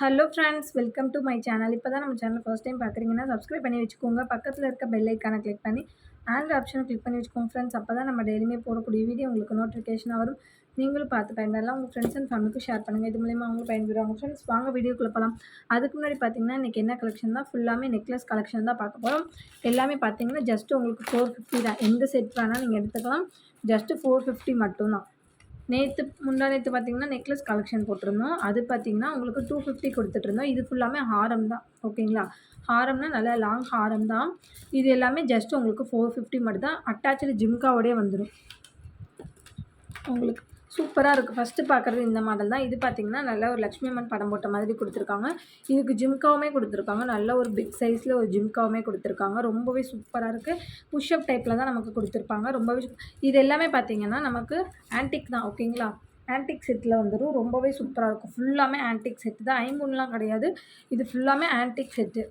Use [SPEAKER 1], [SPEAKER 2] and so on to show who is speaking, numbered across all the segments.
[SPEAKER 1] Hello friends, welcome to my channel. இப்போ தான் நம்ம சேனல் ஃபர்ஸ்ட் டைம் பார்க்குறீங்கன்னா, சப்ஸ்கிரைப் பண்ணி வச்சுக்கோங்க. பக்கத்தில் இருக்க பெல் ஐக்கானை கிளிக் பண்ணி ஆல் ஆப்ஷனை கிளிக் பண்ணி வச்சுக்கோங்க ஃப்ரெண்ட்ஸ். அப்போ தான் நம்ம டெய்லியுமே போடக்கூடிய வீடியோ உங்களுக்கு நோட்டிஃபிகேஷனாக வரும். நீங்களும் பார்த்து பயன்பெறலாம். உங்கள் ஃப்ரெண்ட்ஸ் அண்ட் ஃபேமிலிக்கு ஷேர் பண்ணுங்கள். இது மூலியமாக அவங்களும் பயன்பெறுவாங்க ஃப்ரெண்ட்ஸ். வாங்க வீடியோக்குள்ள போகலாம். அதுக்கு முன்னாடி பார்த்தீங்கன்னா, இன்றைக்கி என்ன கலெக்ஷன் தான் ஃபுல்லாமே நெக்லஸ் கலெக்ஷன் தான் பார்க்க போகிறோம். எல்லாமே பார்த்தீங்கன்னா ஜஸ்ட் உங்களுக்கு 450 தான். எந்த செட் வேணால் நீங்கள் எடுத்துக்கலாம். ஜஸ்ட்டு 450 மட்டும்தான். முந்தா நேற்று பார்த்தீங்கன்னா நெக்லஸ் கலெக்ஷன் போட்டிருந்தோம். அது பார்த்தீங்கன்னா உங்களுக்கு 250 கொடுத்துட்ருந்தோம். இது ஃபுல்லாமே ஹாரம் தான். ஓகேங்களா? ஹாரம்னா நல்லா லாங் ஹாரம் தான். இது எல்லாமே ஜஸ்ட் உங்களுக்கு 450 மட்டும் தான். அட்டாச்சு ஜிம்காவோடயே வந்துடும். உங்களுக்கு சூப்பராக இருக்குது. ஃபஸ்ட்டு பார்க்குறது இந்த மாடல் தான். இது பார்த்தீங்கன்னா நல்ல ஒரு லக்ஷ்மி அம்மன் படம் போட்ட மாதிரி கொடுத்துருக்காங்க. இதுக்கு ஜிம்காவுமே கொடுத்துருக்காங்க. நல்ல ஒரு பிக் சைஸில் ஒரு ஜிம்காவுமே கொடுத்துருக்காங்க. ரொம்பவே சூப்பராக இருக்குது. புஷ்அப் டைப்பில் தான் நமக்கு கொடுத்துருப்பாங்க. ரொம்பவே இது எல்லாமே பார்த்தீங்கன்னா நமக்கு ஆன்டிக் தான். ஓகேங்களா? ஆன்டிக் செட்டில் வந்துடும். ரொம்பவே சூப்பராக இருக்கும். ஃபுல்லாமே ஆன்டிக் செட்டு தான். ஐம்பொன்லாம் கிடையாது. இது ஃபுல்லாமே ஆன்டிக் செட்டு.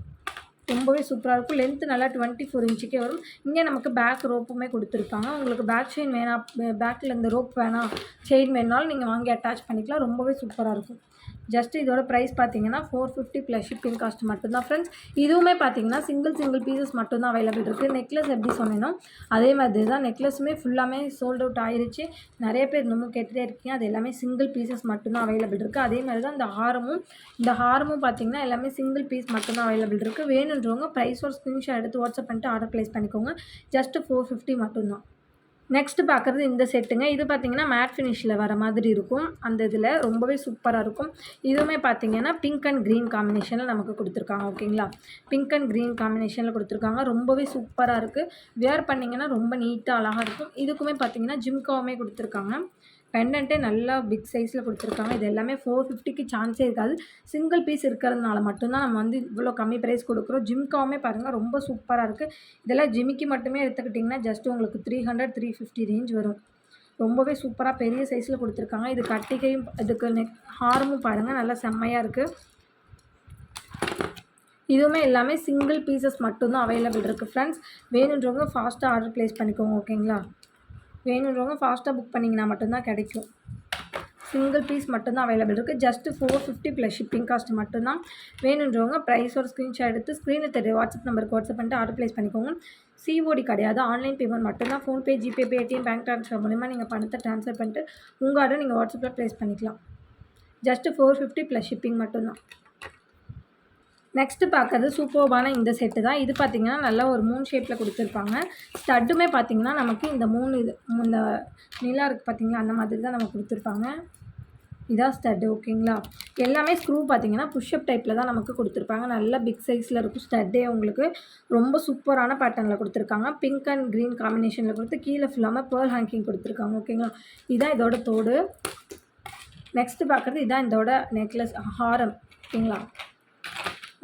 [SPEAKER 1] ரொம்பவே சூப்பராக இருக்கும். லென்த்து நல்லா 24 இன்ச்சுக்கே வரும். இங்கே நமக்கு பேக் ரோப்புமே கொடுத்துருக்காங்க. உங்களுக்கு பேக் செயின் வேணாம், பேக்கில் இந்த ரோப் வேணாம், செயின் வேணாலும் நீங்கள் வாங்கி அட்டாச் பண்ணிக்கலாம். ரொம்பவே சூப்பராக இருக்கும். ஜஸ்ட் இதோட ப்ரைஸ் பார்த்தீங்கன்னா 450 ப்ளஸ் ஷிப்பிங் காஸ்ட் மட்டும்தான் ஃப்ரெண்ட்ஸ். இதுவுமே பார்த்தீங்கன்னா சிங்கிள் பீசஸ் மட்டும்தான் அவைலபிள் இருக்குது. நெக்லஸ் எப்படி சொன்னேனோ அதே மாதிரி தான். நெக்லஸுமே ஃபுல்லாமே சோல்ட் அவுட் ஆயிடுச்சு. நிறைய பேர் இன்னமும் கேட்டுகிட்டே இருக்கீங்க. அது எல்லாமே சிங்கிள் பீசஸ் மட்டும்தான் அவைலபிள் இருக்குது. அதே மாதிரி தான் இந்த ஹாரமும் பார்த்தீங்கன்னா எல்லாமே சிங்கிள் பீஸ் மட்டும்தான் அவைலபிள் இருக்குது. வேணுன்றவங்க ப்ரைஸோட ஸ்க்ரீன்ஷாட் எடுத்து வாட்ஸ்அப் பண்ணிட்டு ஆர்டர் ப்ளேஸ் பண்ணிக்கோங்க. ஜஸ்ட்டு 450 மட்டும்தான். நெக்ஸ்ட்டு பார்க்குறது இந்த செட்டுங்க. இது பார்த்தீங்கன்னா மேட் ஃபினிஷில் வர மாதிரி இருக்கும். அந்த இதில் ரொம்பவே சூப்பராக இருக்கும். இதுவுமே பார்த்தீங்கன்னா பிங்க் அண்ட் க்ரீன் காம்பினேஷனில் நமக்கு கொடுத்துருக்காங்க. ஓகேங்களா? பிங்க் அண்ட் க்ரீன் காம்பினேஷனில் கொடுத்துருக்காங்க. ரொம்பவே சூப்பராக இருக்குது. வியர் பண்ணிங்கன்னா ரொம்ப நீட்டாக அழகாக இருக்கும். இதுக்குமே பார்த்தீங்கன்னா ஜிம்காவுமே கொடுத்துருக்காங்க. பெண்டன்ட்டே நல்லா பிக் சைஸில் கொடுத்துருக்காங்க. இது எல்லாமே 450க்கு சான்ஸே இருக்காது. சிங்கிள் பீஸ் இருக்கிறதுனால மட்டும்தான் நம்ம வந்து இவ்வளோ கம்மி ப்ரைஸ் கொடுக்குறோம். ஜிம்காவுமே பாருங்கள் ரொம்ப சூப்பராக இருக்குது. இதெல்லாம் ஜிமிக்கி மட்டுமே எடுத்துக்கிட்டிங்கன்னா ஜஸ்ட் உங்களுக்கு 300 350 ரேஞ்ச் வரும். ரொம்பவே சூப்பராக பெரிய சைஸில் கொடுத்துருக்காங்க. இது கட்டிகையும் இதுக்கு ஹாரமும் பாருங்கள் நல்லா செம்மையாக இருக்குது. இதுவுமே எல்லாமே சிங்கிள் பீசஸ் மட்டும்தான் அவைலபிள் இருக்குது ஃப்ரெண்ட்ஸ். வேணுன்றவங்க ஃபாஸ்ட்டாக ஆர்டர் ப்ளேஸ் பண்ணிக்கோங்க. ஓகேங்களா? வேணுன்றவங்க ஃபாஸ்ட்டாக புக் பண்ணிங்கன்னா மட்டும்தான் கிடைக்கும். சிங்கிள் பீஸ் மட்டும்தான் அவைலபிள் இருக்குது. ஜஸ்ட்டு 450 ப்ளஸ் ஷிப்பிங் காஸ்ட் மட்டும்தான். வேணுன்றவங்க ப்ரைஸோட ஸ்க்ரீன்ஷாட் எடுத்து ஸ்க்ரீனில் தெரிய வாட்ஸ்அப் நம்பருக்கு வாட்ஸ்அப் பண்ணிட்டு ஆர்டர் ப்ளேஸ் பண்ணிக்கோங்க. சிஓடி கிடையாது. ஆன்லைன் பேமெண்ட் மட்டும்தான். PhonePe, GPay, Paytm, bank transfer மூலிமா நீங்கள் பணத்தை ட்ரான்ஸ்ஃபர் பண்ணிட்டு உங்கள் ஆர்டர் நீங்கள் வாட்ஸ்அப்பில் ப்ளேஸ் பண்ணிக்கலாம். ஜஸ்ட்டு 450 ப்ளஸ் ஷிப்பிங் மட்டும்தான். நெக்ஸ்ட்டு பார்க்குறது சூப்பர்பான இந்த செட்டு தான். இது பார்த்திங்கன்னா நல்லா ஒரு மூன் ஷேப்பில் கொடுத்துருப்பாங்க. ஸ்டட்டுமே பார்த்திங்கன்னா நமக்கு இந்த இந்த நிலா இருக்குது பார்த்திங்களா, அந்த மாதிரி தான் நமக்கு கொடுத்துருப்பாங்க. இதான் ஸ்டட்டு. ஓகேங்களா? எல்லாமே ஸ்க்ரூ பார்த்திங்கன்னா புஷ்அப் டைப்பில் தான் நமக்கு கொடுத்துருப்பாங்க. நல்லா பிக் சைஸில் இருக்கும் ஸ்டட்டே. உங்களுக்கு ரொம்ப சூப்பரான பேட்டர்னில் கொடுத்துருக்காங்க. பிங்க் அண்ட் க்ரீன் காம்பினேஷனில் கொடுத்து கீழே ஃபுல்லாமல் பேர்ல் ஹேங்கிங் கொடுத்துருக்காங்க. ஓகேங்களா? இதான் இதோட தோடு. நெக்ஸ்ட்டு பார்க்குறது இதான் இதோட நெக்லஸ் ஹாரம். ஓகேங்களா?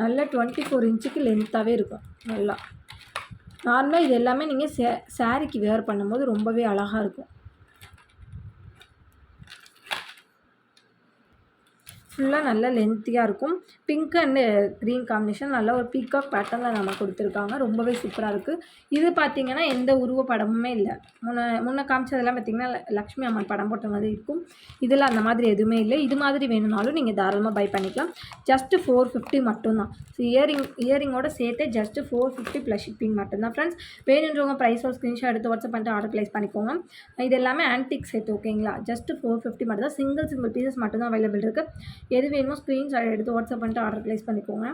[SPEAKER 1] நல்லா 24 இன்ச்சுக்கு லென்த்தாகவே இருக்கும். நல்லா நார்மலாக இது எல்லாமே நீங்கள் சாரீக்கு வேர் பண்ணும்போது ரொம்பவே அழகாக இருக்கும். ஃபுல்லாக நல்லா லென்த்தியாக இருக்கும். பிங்க் அண்டு க்ரீன் காம்பினேஷன் நல்ல ஒரு பீகாக் பேட்டர்னில் நம்ம கொடுத்துருக்காங்க. ரொம்பவே சூப்பராக இருக்குது. இது பார்த்திங்கன்னா எந்த உருவ படமுமே இல்லை. முன்ன காமிச்சதெல்லாம் பார்த்திங்கன்னா லக்ஷ்மி அம்மன் படம் போட்ட மாதிரி இருக்கும். இதில் அந்த மாதிரி எதுவுமே இல்லை. இது மாதிரி வேணும்னாலும் நீங்கள் தாராளமாக பை பண்ணிக்கலாம். ஜஸ்ட்டு 450 மட்டும்தான். ஸோ இயரிங்கோட சேர்த்தே ஜஸ்ட்டு 450 ப்ளஸ் ஷிப்பிங் மட்டும்தான் ஃப்ரெண்ட்ஸ். வேணுன்றவங்க ப்ரைஸோட ஸ்க்ரீன்ஷாட் எடுத்து வாட்ஸ்அப் பண்ணிட்டு ஆர்டர் ப்ளேஸ் பண்ணிக்கோங்க. இது எல்லாமே ஆன்டிக் செட். ஓகேங்களா? ஜஸ்ட்டு 450 மட்டும் தான். சிங்கிள் பீசஸ் மட்டும்தான் அவைலபிள் இருக்குது. எது வேணுமோ ஸ்க்ரீன்ஷாட் எடுத்து வாட்ஸ்அப் பண்ணிட்டு ஆர்டர் ப்ளேஸ் பண்ணிக்கோங்க.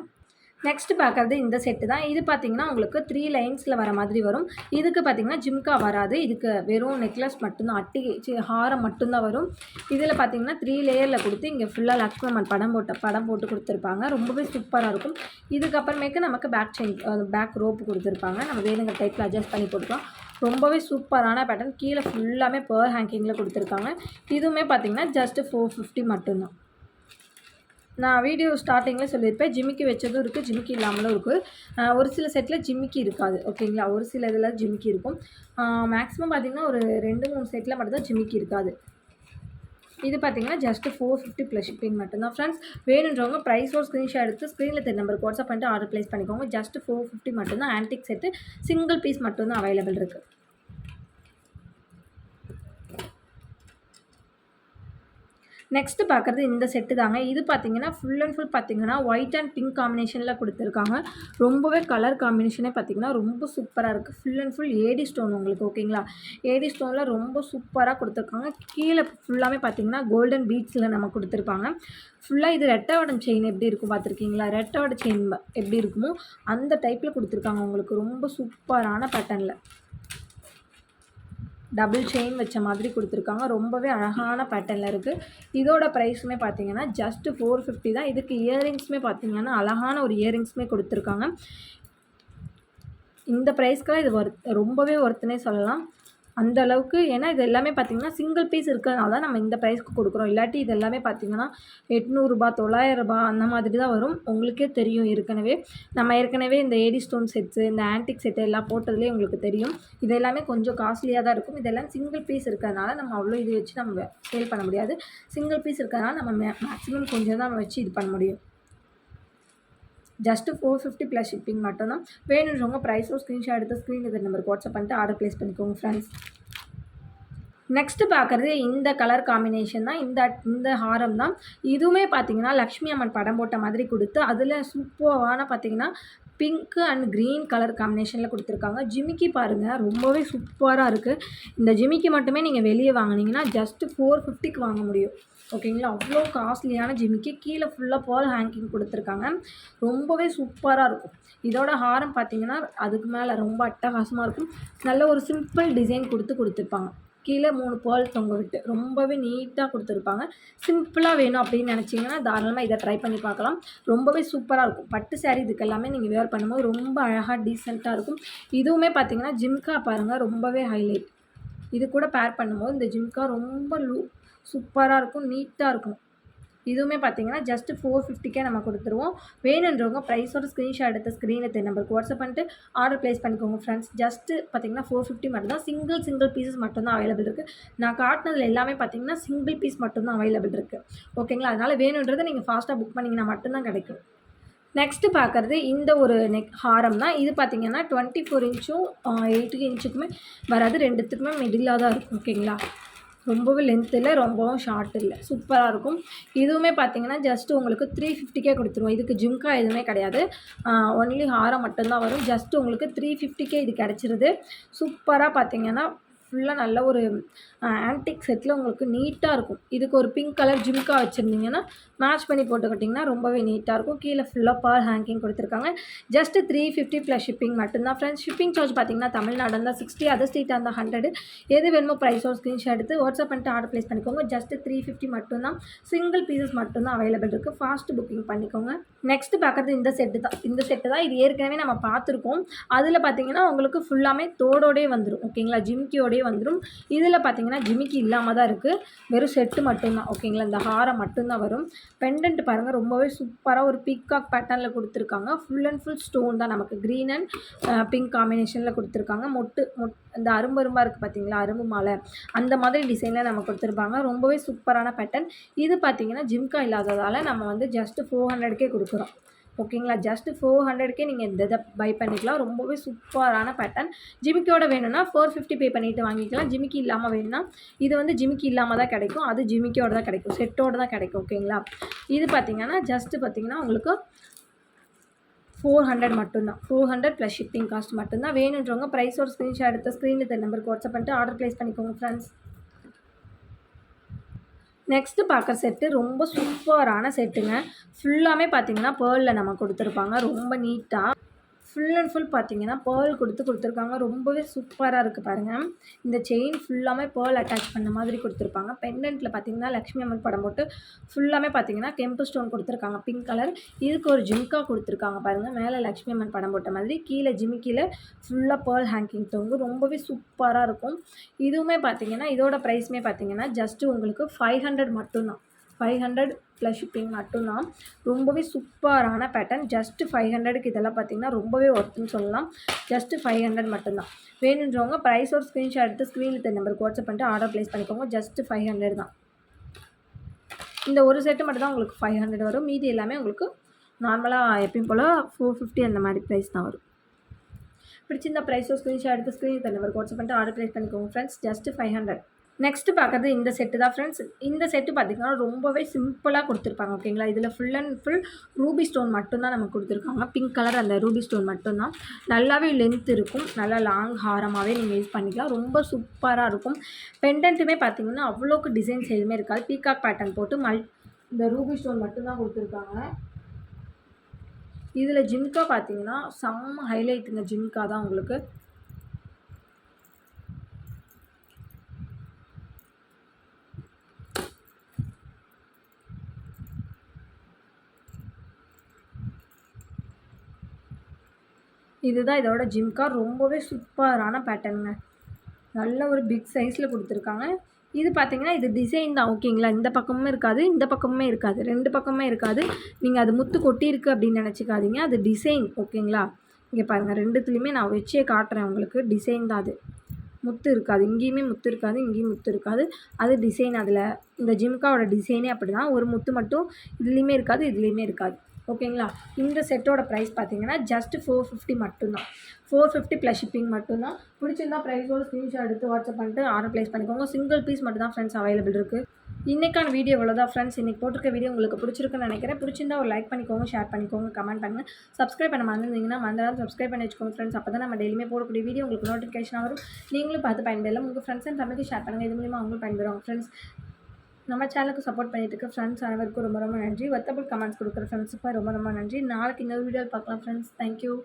[SPEAKER 1] நெக்ஸ்ட்டு பார்க்குறது இந்த செட்டு தான். இது பார்த்திங்கன்னா உங்களுக்கு 3 லைன்ஸில் வர மாதிரி வரும். இதுக்கு பார்த்திங்கன்னா ஜிம்கா வராது. இதுக்கு வெறும் நெக்லஸ் மட்டும்தான், ஹாரம் மட்டும்தான் வரும். இதில் பார்த்திங்கன்னா 3 லேயரில் கொடுத்து இங்கே ஃபுல்லாக லக்ஷ்மி அம்மன் படம் போட்டு கொடுத்துருப்பாங்க. ரொம்பவே சூப்பராக இருக்கும். இதுக்கப்புறமேக்கு நமக்கு பேக் ரோப்பு கொடுத்துருப்பாங்க. நம்ம வேணுங்கிற டைப்பில் அட்ஜஸ்ட் பண்ணி போட்டுக்கலாம். ரொம்பவே சூப்பரான பேட்டர்ன். கீழே ஃபுல்லாமே பேர்ல் ஹேங்கிங்கில் கொடுத்துருக்காங்க. இதுவுமே பார்த்திங்கன்னா ஜஸ்ட்டு 450 மட்டும்தான். நான் வீடியோ ஸ்டார்டிங்கில் சொல்லியிருப்பேன். ஜிமிக்கி வச்சதும் இருக்குது, ஜிமிக்கி இல்லாமலும் இருக்குது. ஒரு சில செட்டில் ஜிமிக்கி இருக்காது. ஓகேங்களா? ஒரு சில இதில் ஜிமிக்கி இருக்கும். மேக்ஸிமம் பார்த்திங்கன்னா ஒரு 2-3 செட்டில் மட்டும்தான் ஜிமிக்கி இருக்காது. இது பார்த்திங்கன்னா ஜஸ்ட்டு 450 ப்ளஸ் ஷிப்பிங் மட்டும்தான் ஃப்ரெண்ட்ஸ். வேணுன்றவங்க ப்ரைஸோட ஸ்க்ரீன்ஷாட் எடுத்து ஸ்க்ரீனில் தெரிய நம்பருக்கு வாட்ஸ்அப் பண்ணிட்டு ஆர்டர் ப்ளேஸ் பண்ணிக்கோங்க. ஜஸ்ட்டு 450 மட்டும்தான். ஆன்டிக் செட்டு சிங்கிள் பீஸ் மட்டும்தான் அவைலபிள் இருக்குது. நெக்ஸ்ட்டு பார்க்குறது இந்த செட்டு தாங்க. இது பார்த்தீங்கன்னா, ஃபுல் அண்ட் ஃபுல் பார்த்தீங்கன்னா, ஒயிட் அண்ட் பிங்க் காம்பினேஷனில் குடுத்துருக்காங்க. ரொம்பவே கலர் காம்பினேஷனே பார்த்தீங்கன்னா, ரொம்ப சூப்பரா இருக்கு. Full and full AD stone உங்களுக்கு ஓகேங்களா? ஏடி ஸ்டோனில் ரொம்ப சூப்பரா குடுத்துருக்காங்க. கீழ ஃபுல்லாமே பார்த்தீங்கன்னா, கோல்டன் பீட்ஸில் நம்ம குடுத்துருப்பாங்க. ஃபுல்லா இது ரெட்டை செயின் எப்படி இருக்கும் பார்த்துருக்கீங்களா? ரெட்டை செயின் எப்படி இருக்குமோ, அந்த டைப்பில் குடுத்துருக்காங்க உங்களுக்கு. ரொம்ப சூப்பரான பேட்டர்னில். டபுள் செயின் வச்ச மாதிரி குடுத்துருக்காங்க. ரொம்பவே அழகான பேட்டர்னில் இருக்குது. இதோட ப்ரைஸுமே பார்த்தீங்கன்னா, ஜஸ்ட் 450 தான். இதுக்கு இயரிங்ஸுமே பார்த்தீங்கன்னா, அழகான ஒரு இயரிங்ஸுமே குடுத்துருக்காங்க. இந்த ப்ரைஸ்க்குலாம் இது ரொம்பவே ஒர்த்துன்னே சொல்லலாம். அந்த அளவுக்கு ஏன்னா இது எல்லாமே பார்த்தீங்கன்னா, சிங்கிள் பீஸ் இருக்கிறதுனால தான் நம்ம இந்த ப்ரைஸ்க்கு கொடுக்குறோம். இல்லாட்டி இது எல்லாமே பார்த்தீங்கன்னா, ரூ. 800 ரூ. 900 அந்த மாதிரி தான் வரும். உங்களுக்கே தெரியும் ஏற்கனவே. நம்ம ஏற்கனவே இந்த ஏடி ஸ்டோன் செட்ஸு, இந்த ஆன்டிக் செட்டு எல்லாம் போட்டதுலேயே உங்களுக்கு தெரியும். இது எல்லாமே கொஞ்சம் காஸ்ட்லியாக தான் இருக்கும். இதெல்லாம் சிங்கிள் பீஸ் இருக்கிறதுனால நம்ம அவ்வளோ இது வச்சு நம்ம சேல் பண்ண முடியாது. சிங்கிள் பீஸ் இருக்கிறதுனால நம்ம மேக்ஸிமம் கொஞ்சம் தான் வச்சு இது பண்ண முடியும். ஜஸ்ட்டு 450 ப்ளஸ் ஷிப்பிங் மட்டும்தான். வேணுன்றவங்க ப்ரைஸோ ஸ்க்ரீன்ஷாட் எடுத்து ஸ்க்ரீன் இருக்கிற நம்பருக்கு வாட்ஸ்அப் பண்ணிட்டு ஆர்டர் ப்ளேஸ் பண்ணிக்கோங்க ஃப்ரெண்ட்ஸ். நெக்ஸ்ட்டு பார்க்குறது இந்த கலர் காம்பினேஷன் தான். இந்த ஹாரம் தான். இதுவுமே பார்த்தீங்கன்னா, லக்ஷ்மி அம்மன் படம் போட்ட மாதிரி கொடுத்து, அதில் சூப்பரான பார்த்தீங்கன்னா, பிங்க்கு அண்ட் க்ரீன் கலர் காம்பினேஷனில் கொடுத்துருக்காங்க. ஜிமிக்கி பாருங்கள், ரொம்பவே சூப்பராக இருக்குது. இந்த ஜிமிக்கி மட்டுமே நீங்கள் வெளியே வாங்கினீங்கன்னா ஜஸ்ட்டு 450க்கு வாங்க முடியும். ஓகேங்களா? அவ்வளோ காஸ்ட்லியான ஜிமிக்கி. கீழே ஃபுல்லாக பேர்ல் ஹேங்கிங் கொடுத்துருக்காங்க. ரொம்பவே சூப்பராக இருக்கும். இதோட ஹாரம் பார்த்தீங்கன்னா, அதுக்கு மேலே ரொம்ப அட்டகாசமாக இருக்கும். நல்ல ஒரு சிம்பிள் டிசைன் கொடுத்துருப்பாங்க. கீழே 3 பேர்ல் தொங்க விட்டு ரொம்பவே நீட்டாக கொடுத்துருப்பாங்க. சிம்பிளாக வேணும் அப்படின்னு நினச்சிங்கன்னா தாராளமாக இதை ட்ரை பண்ணி பார்க்கலாம். ரொம்பவே சூப்பராக இருக்கும். பட்டு சாரீ இதுக்கு எல்லாமே நீங்கள் வேர் பண்ணும்போது ரொம்ப அழகாக டீசெண்டாக இருக்கும். இதுவுமே பார்த்தீங்கன்னா, ஜிம்கா பாருங்கள் ரொம்பவே ஹைலைட். இது கூட பேர் பண்ணும்போது இந்த ஜிம்கா ரொம்ப சூப்பராக இருக்கும், நீட்டாக இருக்கும். இதுவுமே பார்த்தீங்கன்னா, ஜஸ்ட்டு 450க்கே நம்ம கொடுத்துருவோம். வேணுன்றவங்க ப்ரைஸோட ஸ்க்ரீன்ஷாட் எடுத்து ஸ்க்ரீனில் நம்பருக்கு வாட்ஸ்அப் பண்ணிட்டு ஆர்டர் ப்ளேஸ் பண்ணிக்கோங்க ஃப்ரெண்ட்ஸ். ஜஸ்ட்டு பார்த்தீங்கன்னா 450 மட்டும் தான். சிங்கிள் பீசஸ் மட்டும் தான் அவைலபிள் இருக்குது. நான் காட்டினதில் எல்லாமே பார்த்தீங்கன்னா, சிங்கிள் பீஸ் மட்டும் தான் அவைலபிள் இருக்குது. ஓகேங்களா? அதனால் வேணுன்றதை நீங்கள் ஃபாஸ்ட்டாக புக் பண்ணிங்கன்னா மட்டும்தான் கிடைக்கும். நெக்ஸ்ட்டு பார்க்குறது இந்த ஒரு ஹாரம் தான். இது பார்த்தீங்கன்னா 24 இன்ச்சும் 8 இன்ச்சுக்குமே வராது. ரெண்டுத்துக்குமே மிடிலாக தான் இருக்கும். ஓகேங்களா? ரொம்பவே லென்த் இல்லை, ரொம்பவும் ஷார்ட் இல்லை. சூப்பராக இருக்கும். இதுவுமே பார்த்தீங்கன்னா, ஜஸ்ட்டு உங்களுக்கு 350க்கே கொடுத்துருவோம். இதுக்கு ஜிம்கா எதுவுமே கிடையாது. ஒன்லி ஹாரம் மட்டும்தான் வரும். ஜஸ்ட்டு உங்களுக்கு 350க்கே இது கிடச்சிருது. சூப்பராக பார்த்தீங்கன்னா, ஃபுல்லாக நல்ல ஒரு ஆன்டிக் செட்டில் உங்களுக்கு நீட்டாக இருக்கும். இதுக்கு ஒரு பிங்க் கலர் ஜிம்கா வச்சுருந்தீங்கன்னா மேட்ச் பண்ணி போட்டுக்கிட்டிங்கன்னா ரொம்பவே நீட்டாக இருக்கும். கீழே ஃபுல்லாக பேர்ல் ஹேங்கிங் கொடுத்துருக்காங்க. ஜஸ்ட்டு 350 ப்ளஸ் ஷிப்பிங் மட்டும்தான் ஃப்ரெண்ட்ஸ். ஷிப்பிங் சார்ஜ் பார்த்தீங்கன்னா, தமிழ்நாடு இருந்தால் 60, அதர் ஸ்டேட்டாக இருந்தால் 100. எது வேணுமோ ப்ரைஸோட ஸ்க்ரீன்ஷாட் எடுத்து வாட்ஸ்அப் பண்ணிட்டு ஆர்டர் ப்ளேஸ் பண்ணிக்கோங்க. ஜஸ்ட்டு 350 மட்டும்தான். சிங்கிள் பீசஸ் மட்டும்தான் அவைலபிள் இருக்குது. ஃபாஸ்ட் புக்கிங் பண்ணிக்கோங்க. நெக்ஸ்ட்டு பார்க்குறது இந்த செட்டு தான். இது ஏற்கனவே நம்ம பார்த்துருக்கோம். அதில் பார்த்தீங்கன்னா, உங்களுக்கு ஃபுல்லாமே தோடோடே வந்துடும். ஓகேங்களா? ஜிமிக்கியோடே வந்துடும். இதில் பார்த்தீங்கன்னா, ஜிமிக்கி இல்லாமல் தான் இருக்குது. வெறும் செட்டு மட்டும்தான். ஓகேங்களா? இந்த ஹாரம் மட்டும்தான் வரும். பெண்டன்ட் பாருங்கள், ரொம்பவே சூப்பராக ஒரு பீகாக் பேட்டர்னில் கொடுத்துருக்காங்க. ஃபுல் அண்ட் ஃபுல் ஸ்டோன் தான். நமக்கு க்ரீன் அண்ட் பிங்க் காம்பினேஷனில் கொடுத்துருக்காங்க. இந்த அரும்பரும்பாக இருக்குது பார்த்தீங்களா? அரும்பு மாலை அந்த மாதிரி டிசைனில் நம்ம கொடுத்துருப்பாங்க. ரொம்பவே சூப்பரான பேட்டர்ன். இது பார்த்தீங்கன்னா, ஜிம்கா இல்லாததால் நம்ம வந்து ஜஸ்ட்டு 400க்கே கொடுக்குறோம். ஓகேங்களா? ஜஸ்ட்டு 400க்கே நீங்கள் இந்த இதை பை பண்ணிக்கலாம். ரொம்பவே சூப்பரான பேட்டர்ன். ஜிமிக்கியோட வேணும்னா 450 பே பண்ணிவிட்டு வாங்கிக்கலாம். ஜிமிக்கி இல்லாமல் வேணும்னா இது வந்து ஜிமிக்கி இல்லாமல் தான் கிடைக்கும். அது ஜிமிக்கியோட தான் கிடைக்கும். செட்டோடு தான் கிடைக்கும். ஓகேங்களா? இது பார்த்தீங்கன்னா, ஜஸ்ட்டு பார்த்தீங்கன்னா உங்களுக்கு 400 மட்டும்தான். 400 ப்ளஸ் ஷிப்பிங் காஸ்ட் மட்டும்தான். வேணுன்றவங்க ப்ரைஸோட ஸ்க்ரீன்ஷாட் எடுத்து ஸ்க்ரீனில் நம்பருக்கு வாட்ஸ்அப் பண்ணிட்டு ஆர்டர் ப்ளேஸ் பண்ணிக்கோங்க ஃப்ரெண்ட்ஸ். நெக்ஸ்ட்டு பார்க்குற செட்டு ரொம்ப சூப்பரான செட்டுங்க. ஃபுல்லாமே பார்த்தீங்கன்னா, பேர்லில் நம்ம கொடுத்துருப்பாங்க. ரொம்ப நீட்டாக ஃபுல் அண்ட் ஃபுல் பார்த்தீங்கன்னா, பேர்ல் கொடுத்துருக்காங்க. ரொம்பவே சூப்பராக இருக்குது பாருங்கள். இந்த செயின் ஃபுல்லாமே பேர்ல் அட்டாச் பண்ண மாதிரி கொடுத்துருப்பாங்க. பெண்டன்ட்டில் பார்த்தீங்கன்னா, லக்ஷ்மி அம்மன் படம் போட்டு ஃபுல்லாமே பார்த்தீங்கன்னா, கெம்பு ஸ்டோன் கொடுத்துருக்காங்க பிங்க் கலர். இதுக்கு ஒரு ஜிம்கா கொடுத்துருக்காங்க பாருங்கள். மேலே லக்ஷ்மி அம்மன் படம் போட்ட மாதிரி, கீழே ஜிமிக்கியில் ஃபுல்லாக பேர்ல் ஹேங்கிங் தொங்கும். ரொம்பவே சூப்பராக இருக்கும். இதுவுமே பார்த்தீங்கன்னா, இதோட ப்ரைஸுமே பார்த்தீங்கன்னா, ஜஸ்ட்டு உங்களுக்கு 500 மட்டும்தான். 500 ப்ளஸ் ஷிப்பிங் மட்டும்தான். ரொம்பவே சூப்பரான பேட்டர்ன். ஜஸ்ட்டு 500க்கு இதெல்லாம் பார்த்தீங்கன்னா, ரொம்பவே ஒர்த்துன்னு சொல்லலாம். ஜஸ்ட்டு 500 மட்டும்தான். வேணுன்றவங்க ப்ரைஸோட ஸ்க்ரீன்ஷாட் எடுத்து ஸ்க்ரீனில் நம்பருக்கு வாட்ஸ்அப் பண்ணிட்டு ஆர்டர் ப்ளேஸ் பண்ணிக்கோங்க. ஜஸ்ட்டு 500 தான். இந்த ஒரு செட்டு மட்டும் தான் உங்களுக்கு 500 வரும். மீதி எல்லாமே உங்களுக்கு நார்மலாக எப்பயும் போல் 450 அந்த மாதிரி ப்ரைஸ் தான் வரும். பிடிச்சிருந்த ப்ரைஸோட ஸ்க்ரீன்ஷாட் எடுத்து ஸ்க்ரீனில் நம்பருக்கு வாட்ஸ்அப் பண்ணிட்டு ஆர்டர் ப்ளேஸ் பண்ணிக்கோங்க ஃப்ரெண்ட்ஸ். ஜஸ்ட்டு 500. நெக்ஸ்ட்டு பார்க்குறது இந்த செட்டு தான் ஃப்ரெண்ட்ஸ். இந்த செட்டு பார்த்திங்கன்னா ரொம்பவே சிம்பிளாக கொடுத்துருப்பாங்க ஓகேங்களா. இதில் full and full Ruby stone மட்டும் தான் நமக்கு கொடுத்துருக்காங்க. பிங்க் கலர் அந்த ரூபி ஸ்டோன் மட்டும் தான். நல்லாவே லென்த் இருக்கும். நல்லா லாங் ஹாரமாகவே நீங்கள் யூஸ் பண்ணிக்கலாம். ரொம்ப சூப்பராக இருக்கும். பெண்டன்ட்டுமே பார்த்திங்கன்னா அவ்வளோக்கு டிசைன்ஸ் எதுவுமே இருக்காது. பீகாக் பேட்டர்ன் போட்டு இந்த ரூபி ஸ்டோன் மட்டும் தான் கொடுத்துருக்காங்க. இதில் ஜிம்கா பார்த்திங்கன்னா செம்ம ஹைலைட்டுங்க. ஜிம்கா தான் உங்களுக்கு. இதுதான் இதோட ஜிம்கா. ரொம்பவே சூப்பரான பேட்டர்னுங்க. நல்ல ஒரு பிக் சைஸில் கொடுத்துருக்காங்க. இது பார்த்திங்கன்னா இது டிசைன் தான் ஓகேங்களா. இந்த பக்கமுமே இருக்காது, இந்த பக்கமுமே இருக்காது, 2 பக்கமுமே இருக்காது. நீங்கள் அது முத்து கொட்டியிருக்கு அப்படின்னு நினச்சிக்காதீங்க. அது டிசைன் ஓகேங்களா. இங்கே பாருங்கள், 2துலேயுமே நான் வச்சே காட்டுறேன் உங்களுக்கு. டிசைன் தான் அது. முத்து இருக்காது, இங்கேயுமே முத்து இருக்காது, இங்கேயும் முத்து இருக்காது. அது டிசைன். அதில் இந்த ஜிம்காவோட டிசைனே அப்படி தான். ஒரு முத்து மட்டும் இதுலேயுமே இருக்காது, இதுலேயுமே இருக்காது ஓகேங்களா. இந்த செட்டோட ப்ரைஸ் பார்த்தீங்கன்னா ஜஸ்ட் 450 மட்டும்தான். 450 ப்ளஸ் ஷிப்பிங் மட்டும்தான். பிடிச்சிருந்தா ப்ரைஸோட ஸ்க்ரீன்ஷாட் எடுத்து வாட்ஸ்அப் பண்ணிட்டு ஆர்டர் ப்ளேஸ் பண்ணிக்கோங்க. சிங்கிள் பீஸ் மட்டும் தான் ஃப்ரெண்ட்ஸ் அவைலபிள் இருக்குது. இன்றைக்கான வீடியோ இவ்வளோதான் ஃப்ரெண்ட்ஸ். இன்றைக்கி போட்டிருக்க வீடியோ உங்களுக்கு பிடிச்சிருக்குன்னு நினைக்கிறேன். பிடிச்சிருந்தா ஒரு லைக் பண்ணிக்கோங்க, ஷேர் பண்ணிக்கோங்க, கமெண்ட் பண்ணுங்கள். சப்ஸ்கிரைப் பண்ண மறந்துருந்தீங்கன்னா மறந்துடாம சப்ஸ்கிரைப் பண்ணி வச்சுக்கோங்க ஃப்ரெண்ட்ஸ். அப்போ தான் நம்ம டெய்லியுமே போடக்கூடிய வீடியோ உங்களுக்கு நோட்டிஃபிகேஷன் வரும். நீங்களும் பார்த்து பயன்பெறலாம். உங்கள் ஃப்ரெண்ட்ஸ் அண்ட் ஃபேமிலிக்கு ஷேர் பண்ணுங்கள். இது மூலிமா அவங்களும் பயன்பெறுவாங்க ஃப்ரெண்ட்ஸ். நம்ம சேனலுக்கு சப்போர்ட் பண்ணிட்டு இருக்க ஃப்ரெண்ட்ஸ் அனைவருக்கும் ரொம்ப ரொம்ப நன்றி. வத்தபிள் கமெண்ட்ஸ் கொடுக்குற ஃப்ரெண்ட்ஸுக்கு ரொம்ப ரொம்ப நன்றி. நாளைக்கு இன்னொரு வீடியோவில் பார்க்கலாம் ஃப்ரெண்ட்ஸ். தேங்க்யூ.